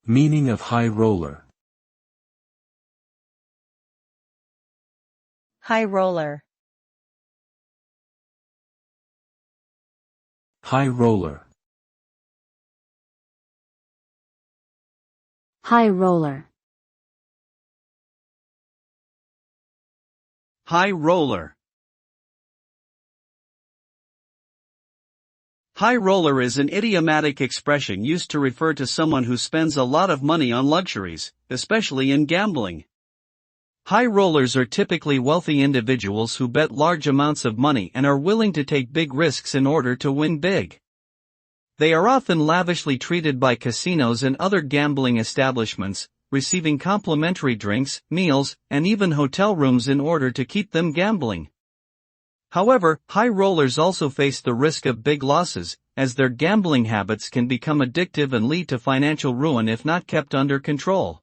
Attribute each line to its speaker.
Speaker 1: Meaning of high roller.
Speaker 2: High roller.
Speaker 1: High roller.
Speaker 3: High roller.
Speaker 4: High roller. High roller is an idiomatic expression used to refer to someone who spends a lot of money on luxuries, especially in gambling. High rollers are typically wealthy individuals who bet large amounts of money and are willing to take big risks in order to win big. They are often lavishly treated by casinos and other gambling establishments, receiving complimentary drinks, meals, and even hotel rooms in order to keep them gambling. However, high rollers also face the risk of big losses, as their gambling habits can become addictive and lead to financial ruin if not kept under control.